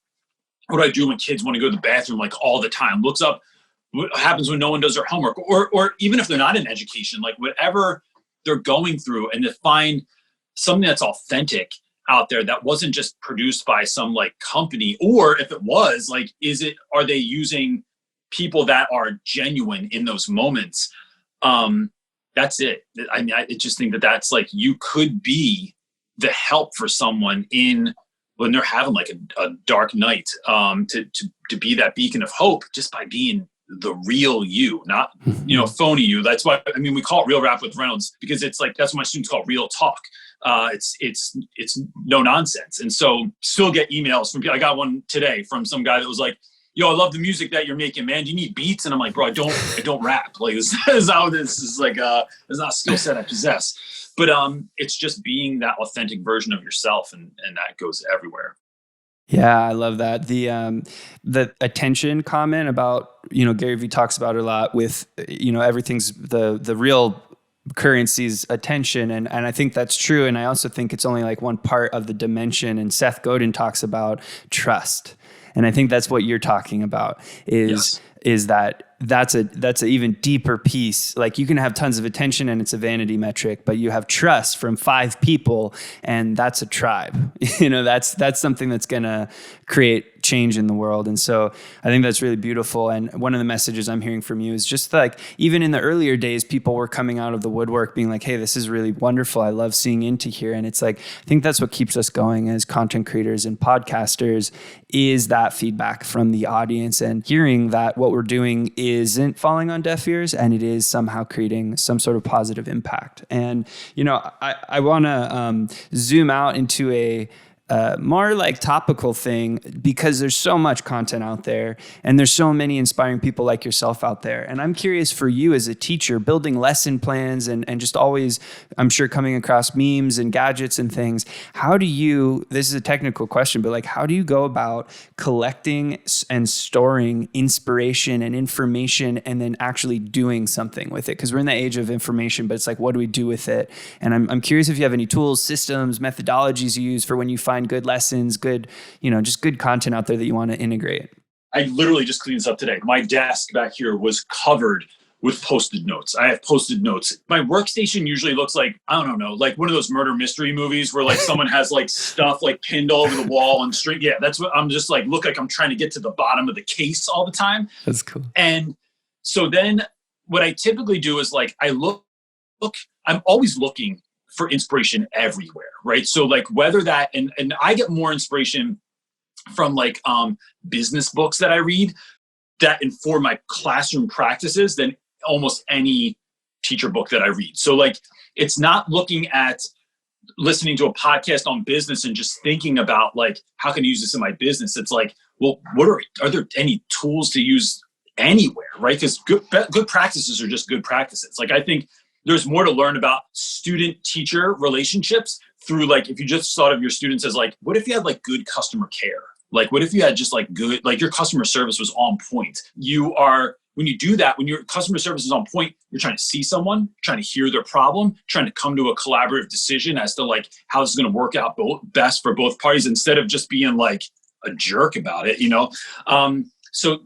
Speaker 2: what I do when kids want to go to the bathroom like all the time, looks up what happens when no one does their homework, or even if they're not in education, like whatever they're going through, and to find something that's authentic out there that wasn't just produced by some like company, or if it was, like, are they using people that are genuine in those moments? That's it. I just think that's like, you could be the help for someone when they're having like a dark night, to be that beacon of hope just by being the real you, not, phony you. That's why, we call it Real Rap with Reynolds, because it's like, that's what my students call real talk. It's no nonsense. And so still get emails from people. I got one today from some guy that was like, yo, I love the music that you're making, man. Do you need beats? And I'm like, bro, I don't rap. Like, this is how this is like, it's not a skill set I possess. But it's just being that authentic version of yourself, and that goes everywhere.
Speaker 1: Yeah, I love that. The attention comment about, Gary Vee talks about it a lot with, everything's the real currency's attention. And I think that's true. And I also think it's only like one part of the dimension. And Seth Godin talks about trust. And I think that's what you're talking about is that's a even deeper piece. Like, you can have tons of attention and it's a vanity metric, but you have trust from 5 people and that's a tribe. That's something that's going to create change in the world. And so I think that's really beautiful. And one of the messages I'm hearing from you is just like, even in the earlier days, people were coming out of the woodwork being like, hey, this is really wonderful. I love seeing into here. And it's like, I think that's what keeps us going as content creators and podcasters, is that feedback from the audience and hearing that what we're doing isn't falling on deaf ears and it is somehow creating some sort of positive impact. And, I want to zoom out into a more like topical thing, because there's so much content out there and there's so many inspiring people like yourself out there. And I'm curious for you as a teacher, building lesson plans and just always, I'm sure, coming across memes and gadgets and things. How do you, this is a technical question, but like, how do you go about collecting and storing inspiration and information and then actually doing something with it? Because we're in the age of information, but it's like, what do we do with it? And I'm curious if you have any tools, systems, methodologies you use for when you find good lessons, good, just good content out there that you want to integrate.
Speaker 2: I literally just cleaned this up today. My desk back here was covered with Post-it notes. I have Post-it notes. My workstation usually looks like, I don't know, like one of those murder mystery movies where like someone has like stuff like pinned all over the wall and string. Yeah, that's what I'm just like, look like I'm trying to get to the bottom of the case all the time.
Speaker 1: That's cool.
Speaker 2: And so then what I typically do is like, I'm always looking for inspiration everywhere, right? So like whether that, and I get more inspiration from like business books that I read that inform my classroom practices than almost any teacher book that I read. So like, it's not listening to a podcast on business and just thinking about like, how can I use this in my business? It's like, well, are there any tools to use anywhere, right? Because good practices are just good practices. Like, I think there's more to learn about student-teacher relationships through, like, if you just thought of your students as like, what if you had like good customer care? Like, what if you had just like good, like your customer service was on point? When you do that, when your customer service is on point, you're trying to see someone, trying to hear their problem, trying to come to a collaborative decision as to like how this is going to work out best for both parties, instead of just being like a jerk about it, So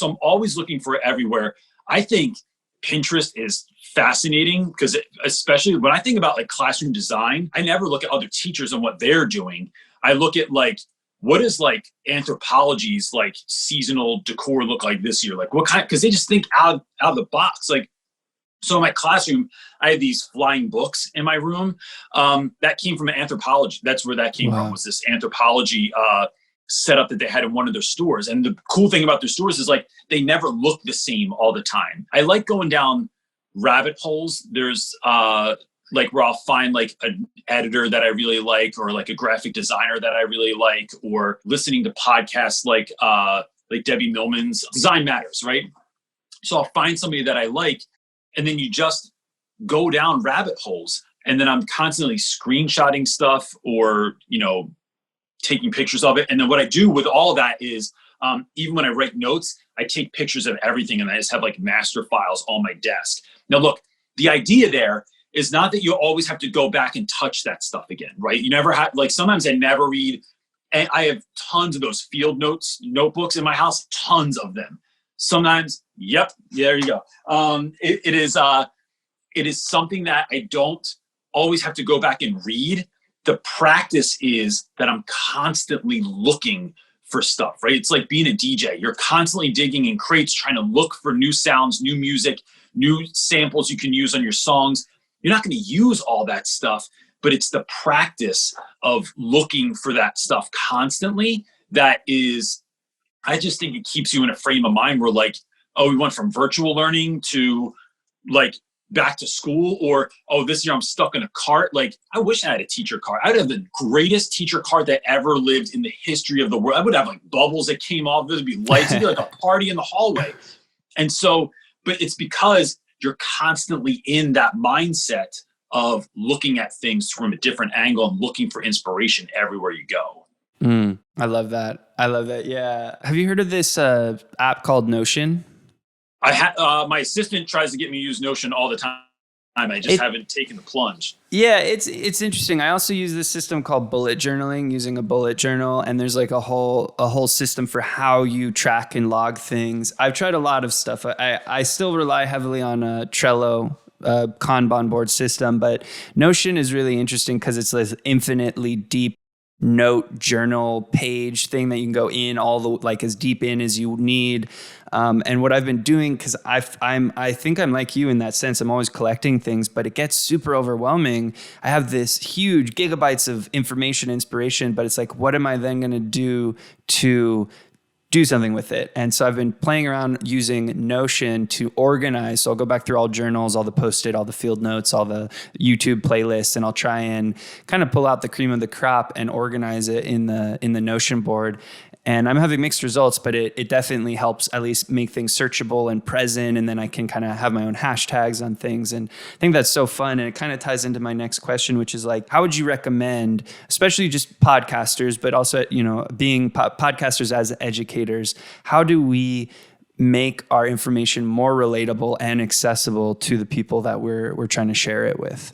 Speaker 2: I'm always looking for it everywhere. I think Pinterest is fascinating because especially when I think about like classroom design, I never look at other teachers and what they're doing. I look at like, what is like Anthropologie's like seasonal decor look like this year? Like what kind, because they just think out of the box. Like, so in my classroom, I had these flying books in my room that came from Anthropologie. That's where that came from, was this Anthropologie setup that they had in one of their stores. And the cool thing about their stores is like, they never look the same all the time. I like going down rabbit holes. There's like where I'll find like an editor that I really like, or like a graphic designer that I really like, or listening to podcasts like Debbie Millman's Design Matters, right? So I'll find somebody that I like, and then you just go down rabbit holes. And then I'm constantly screenshotting stuff or, taking pictures of it. And then what I do with all of that is, even when I write notes, I take pictures of everything and I just have like master files on my desk. Now, look, the idea there is not that you always have to go back and touch that stuff again, right? You never have, like, sometimes I never read, and I have tons of those field notebooks in my house, tons of them. Sometimes, yep, there you go. It is something that I don't always have to go back and read. The practice is that I'm constantly looking for stuff, right? It's like being a DJ. You're constantly digging in crates, trying to look for new sounds, new music, new samples you can use on your songs. You're not going to use all that stuff but it's the practice of looking for that stuff constantly that is, I just think it keeps you in a frame of mind where like, oh, we went from virtual learning to like back to school, or, oh, this year I'm stuck in a cart. Like, I wish I had a teacher cart. I'd have the greatest teacher cart that ever lived in the history of the world. I would have like bubbles that came off. There'd be lights. It'd be like a party in the hallway. And so, but it's because you're constantly in that mindset of looking at things from a different angle and looking for inspiration everywhere you go.
Speaker 1: I love that. I love that. Yeah. Have you heard of this app called Notion?
Speaker 2: My assistant tries to get me to use Notion all the time. I just haven't taken the plunge.
Speaker 1: Yeah, it's interesting. I also use this system called bullet journaling, using a bullet journal, and there's like a whole system for how you track and log things. I've tried a lot of stuff. I still rely heavily on Trello, Kanban board system, but Notion is really interesting because it's this infinitely deep note journal page thing that you can go in all the like as deep in as you need. And what I've been doing, because I think I'm like you in that sense, I'm always collecting things, but it gets super overwhelming. I have this huge gigabytes of information, inspiration, but it's like, what am I then going to do something with it? And so I've been playing around using Notion to organize. So I'll go back through all journals, all the Post-it, all the field notes, all the YouTube playlists, and I'll try and kind of pull out the cream of the crop and organize it in the Notion board. And I'm having mixed results, but it definitely helps at least make things searchable and present. And then I can kind of have my own hashtags on things. And I think that's so fun. And it kind of ties into my next question, which is like, how would you recommend, especially just podcasters, but also, being podcasters as educators, how do we make our information more relatable and accessible to the people that we're trying to share it with?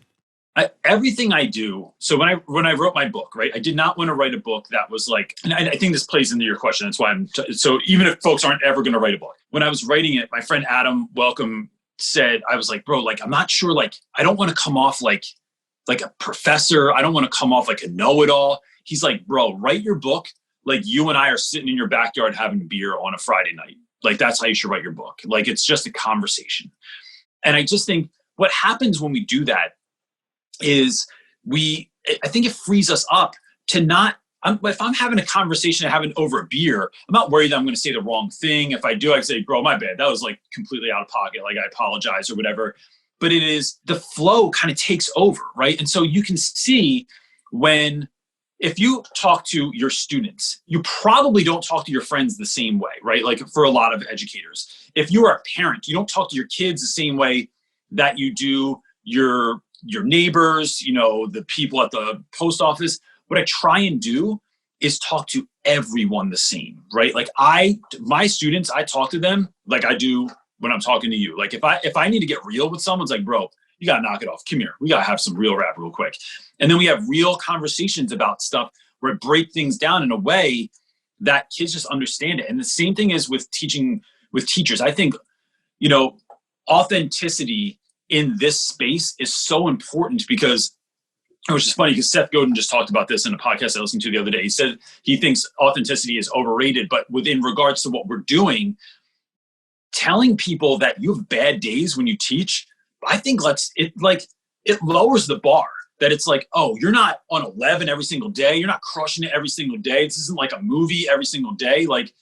Speaker 2: Everything I do. So when I wrote my book, right, I did not want to write a book that was like, and I think this plays into your question. That's why so even if folks aren't ever going to write a book, when I was writing it, my friend Adam Welcome said, I was like, bro, like, I'm not sure, like, I don't want to come off like a professor. I don't want to come off like a know-it-all. He's like, bro, write your book like you and I are sitting in your backyard having beer on a Friday night. Like, that's how you should write your book. Like, it's just a conversation. And I just think what happens when we do that is I think it frees us up to not, if I'm having a conversation and having over a beer, I'm not worried that I'm going to say the wrong thing. If I do, I say, bro, my bad. That was like completely out of pocket. Like, I apologize or whatever. But it is, the flow kind of takes over, right? And so you can see if you talk to your students, you probably don't talk to your friends the same way, right? Like, for a lot of educators, if you are a parent, you don't talk to your kids the same way that you do your neighbors, the people at the post office. What I try and do is talk to everyone the same, right? Like, my students, I talk to them like I do when I'm talking to you. Like, if I need to get real with someone, it's like, bro, you got to knock it off. Come here. We got to have some real rap real quick. And then we have real conversations about stuff where I break things down in a way that kids just understand it. And the same thing is with teaching with teachers. I think, authenticity in this space is so important, because it was just funny because Seth Godin just talked about this in a podcast I listened to the other day. He said he thinks authenticity is overrated, but within regards to what we're doing, telling people that you have bad days when you teach, I think it lowers the bar. That it's like, oh, you're not on 11 every single day. You're not crushing it every single day. This isn't like a movie every single day. Like,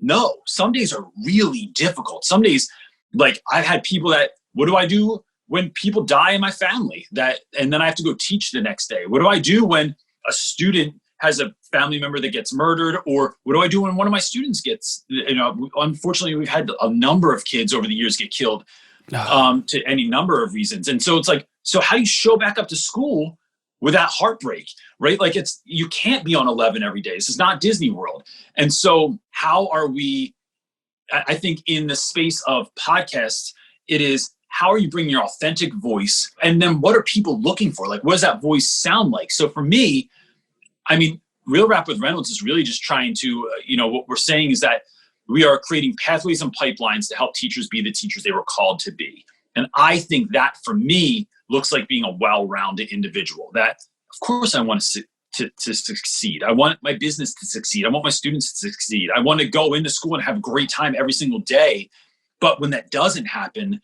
Speaker 2: no, some days are really difficult. Some days, like, I've had people that, what do I do when people die in my family and then I have to go teach the next day? What do I do when a student has a family member that gets murdered? Or what do I do when one of my students gets, unfortunately, we've had a number of kids over the years get killed to any number of reasons. And so it's like, so how do you show back up to school with that heartbreak, right? Like, you can't be on 11 every day. This is not Disney World. And so how are we, I think in the space of podcasts, it is, how are you bringing your authentic voice? And then what are people looking for? Like, what does that voice sound like? So for me, I mean, Real Rap with Reynolds is really just trying to, what we're saying is that we are creating pathways and pipelines to help teachers be the teachers they were called to be. And I think that for me looks like being a well-rounded individual, that of course I want to succeed. I want my business to succeed. I want my students to succeed. I want to go into school and have a great time every single day. But when that doesn't happen,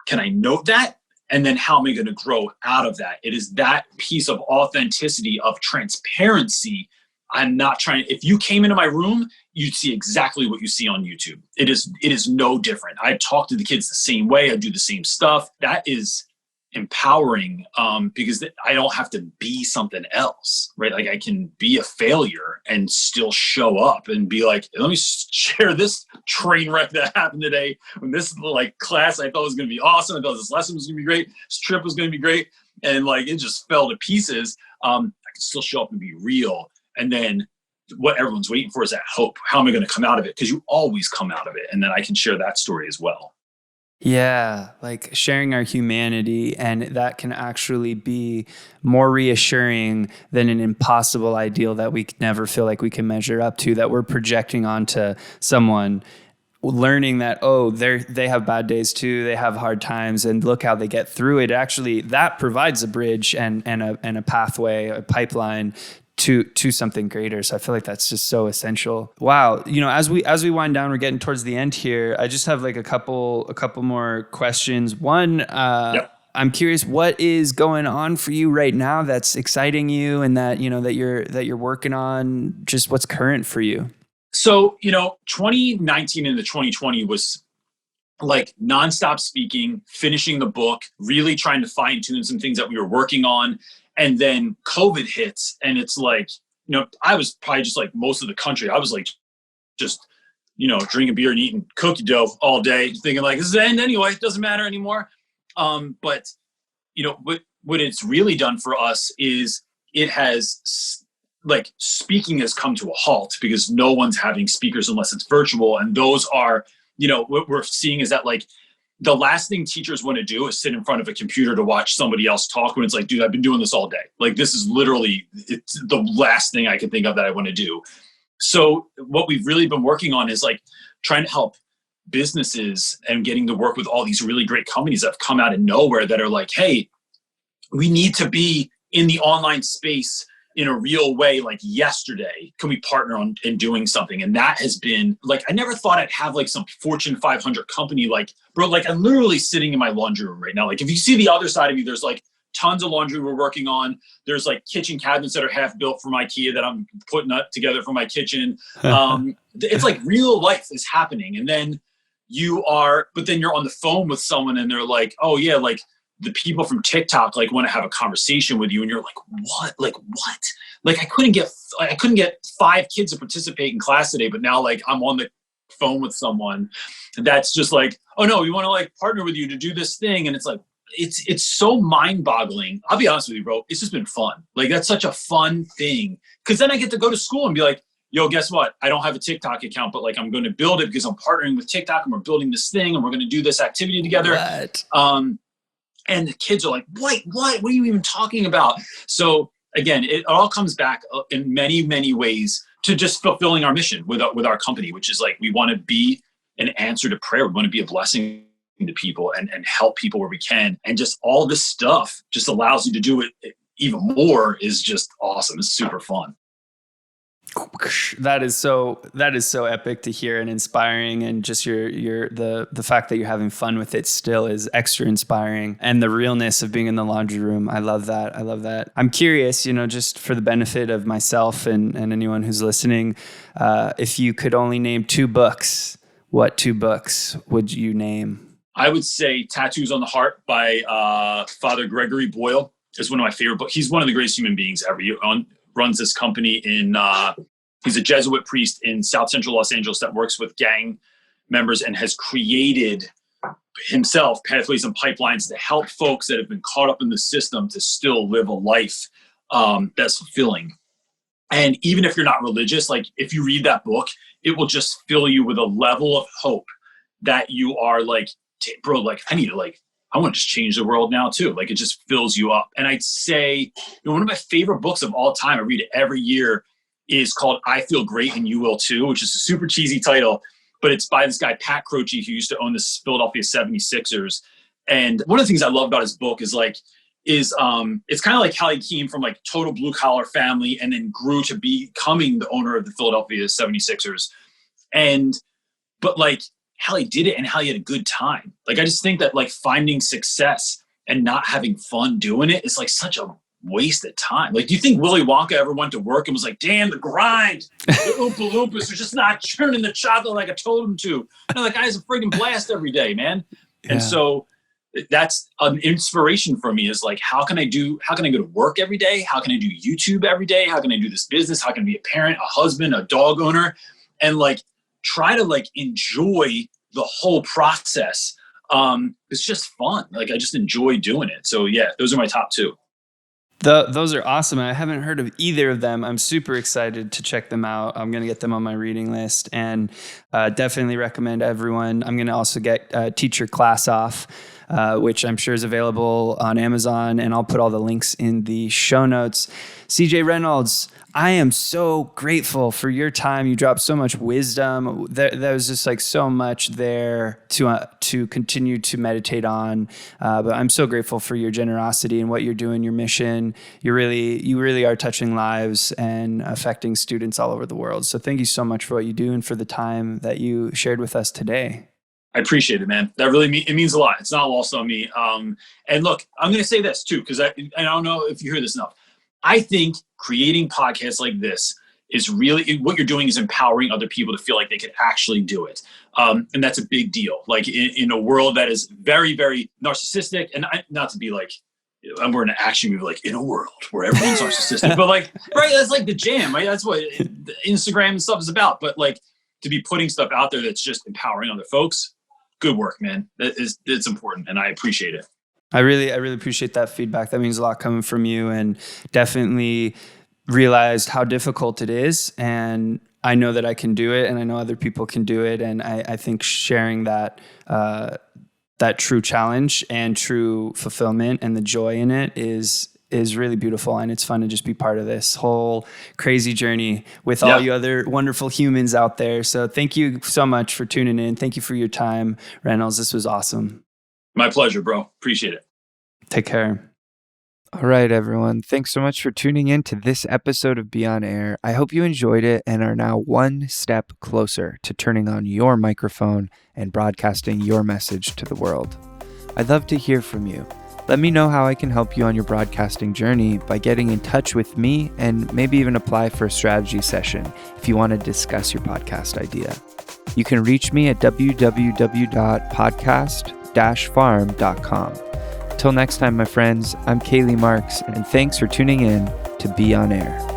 Speaker 2: can I note that? And then how am I going to grow out of that? It is that piece of authenticity, of transparency. I'm not trying. If you came into my room, you'd see exactly what you see on YouTube. It is no different. I talk to the kids the same way. I do the same stuff. That is empowering, because I don't have to be something else, right? Like I can be a failure and still show up and be like, let me share this train wreck that happened today. When this like class I thought was going to be awesome. I thought this lesson was going to be great. This trip was going to be great. And like, it just fell to pieces. I can still show up and be real. And then what everyone's waiting for is that hope. How am I going to come out of it? Because you always come out of it. And then I can share that story as well.
Speaker 1: Yeah, like sharing our humanity, and that can actually be more reassuring than an impossible ideal that we never feel like we can measure up to, that we're projecting onto someone, learning that, oh, they have bad days too, they have hard times, and look how they get through it. Actually, that provides a bridge and a pathway, a pipeline to something greater. So I feel like that's just so essential. Wow. As we wind down, we're getting towards the end here. I just have like a couple more questions. One,
Speaker 2: Yep.
Speaker 1: I'm curious, what is going on for you right now that's exciting you, and that you're working on? Just what's current for you?
Speaker 2: So, 2019 into 2020 was like nonstop speaking, finishing the book, really trying to fine tune some things that we were working on. And then COVID hits, and it's like, I was probably just like most of the country. I was like, just, drinking beer and eating cookie dough all day, thinking like, this is the end anyway. It doesn't matter anymore. But what it's really done for us is it has, like, speaking has come to a halt because no one's having speakers unless it's virtual. And those are, what we're seeing is that, like, the last thing teachers want to do is sit in front of a computer to watch somebody else talk when it's like, dude, I've been doing this all day. Like, this is literally, it's the last thing I can think of that I want to do. So what we've really been working on is like trying to help businesses and getting to work with all these really great companies that have come out of nowhere that are like, hey, we need to be in the online space in a real way, like yesterday. Can we partner on in doing something? And that has been like, I never thought I'd have like some Fortune 500 company, like, bro, like I'm literally sitting in my laundry room right now. Like if you see the other side of me, there's like tons of laundry we're working on. There's like kitchen cabinets that are half built from IKEA that I'm putting up together for my kitchen. It's like real life is happening. And then but then you're on the phone with someone and they're like, oh yeah, like the people from TikTok like want to have a conversation with you, and you're like, what? Like what? Like I couldn't get 5 kids to participate in class today, but now like I'm on the phone with someone that's just like, oh no, we want to like partner with you to do this thing, and it's like it's so mind-boggling. I'll be honest with you, bro. It's just been fun. Like that's such a fun thing, because then I get to go to school and be like, yo, guess what? I don't have a TikTok account, but like I'm going to build it because I'm partnering with TikTok and we're building this thing and we're going to do this activity together.
Speaker 1: What?
Speaker 2: And the kids are like, what are you even talking about? So again, it all comes back in many, many ways to just fulfilling our mission with our company, which is like, we want to be an answer to prayer. We want to be a blessing to people and help people where we can. And just all this stuff just allows you to do it even more, is just awesome. It's super fun.
Speaker 1: That is so epic to hear and inspiring, and just the fact that you're having fun with it still is extra inspiring, and the realness of being in the laundry room. I love that. I'm curious, just for the benefit of myself and anyone who's listening, if you could only name 2 books, what 2 books would you name?
Speaker 2: I would say Tattoos on the Heart by Father Gregory Boyle is one of my favorite books. He's one of the greatest human beings ever. Runs this company he's a Jesuit priest in South Central Los Angeles that works with gang members and has created himself pathways and pipelines to help folks that have been caught up in the system to still live a life that's fulfilling. And even if you're not religious, like if you read that book, it will just fill you with a level of hope that you are like, bro, like I want to just change the world now too. Like it just fills you up. And I'd say one of my favorite books of all time, I read it every year, is called I Feel Great and You Will Too, which is a super cheesy title, but it's by this guy, Pat Croce, who used to own the Philadelphia 76ers. And one of the things I love about his book is it's kind of like how he came from like total blue collar family and then grew to becoming the owner of the Philadelphia 76ers. But like how he did it and how he had a good time. Like, I just think that like finding success and not having fun doing it is like such a waste of time. Like, do you think Willy Wonka ever went to work and was like, damn, the grind, the Oompa Loompas are just not churning the chocolate like I told them to. No, that guy has a friggin' blast every day, man. Yeah. And so that's an inspiration for me, is like, how can I go to work every day? How can I do YouTube every day? How can I do this business? How can I be a parent, a husband, a dog owner? And like, try to like enjoy the whole process. It's just fun. Like, I just enjoy doing it. So yeah, those are my top two.
Speaker 1: Those are awesome. I haven't heard of either of them. I'm super excited to check them out. I'm going to get them on my reading list, and definitely recommend everyone. I'm going to also get Teach Your Class Off, which I'm sure is available on Amazon, and I'll put all the links in the show notes. CJ Reynolds, I am so grateful for your time. You dropped so much wisdom. There was just like so much there to continue to meditate on. But I'm so grateful for your generosity and what you're doing, your mission. You really are touching lives and affecting students all over the world. So thank you so much for what you do and for the time that you shared with us today.
Speaker 2: I appreciate it, man. That really it means a lot. It's not lost on me. And look, I'm going to say this too, because I don't know if you hear this enough. I think creating podcasts like this is really, what you're doing is empowering other people to feel like they can actually do it. And that's a big deal. Like in a world that is very, very narcissistic, and not to be like, we're in an action movie, like in a world where everyone's narcissistic, but like, right, that's like the jam, right? That's what Instagram and stuff is about. But like, to be putting stuff out there that's just empowering other folks, good work, man. It's important, and I appreciate it.
Speaker 1: I really appreciate that feedback. That means a lot coming from you, and definitely realized how difficult it is. And I know that I can do it, and I know other people can do it. And I think sharing that true challenge and true fulfillment and the joy in it is really beautiful. And it's fun to just be part of this whole crazy journey with all you other wonderful humans out there. So thank you so much for tuning in. Thank you for your time, Reynolds. This was awesome.
Speaker 2: My pleasure, bro. Appreciate it.
Speaker 1: Take care.
Speaker 3: All right, everyone. Thanks so much for tuning in to this episode of Be On Air. I hope you enjoyed it and are now one step closer to turning on your microphone and broadcasting your message to the world. I'd love to hear from you. Let me know how I can help you on your broadcasting journey by getting in touch with me, and maybe even apply for a strategy session if you want to discuss your podcast idea. You can reach me at www.podcast-farm.com. Till next time, my friends, I'm Kaylee Marks, and thanks for tuning in to Be On Air.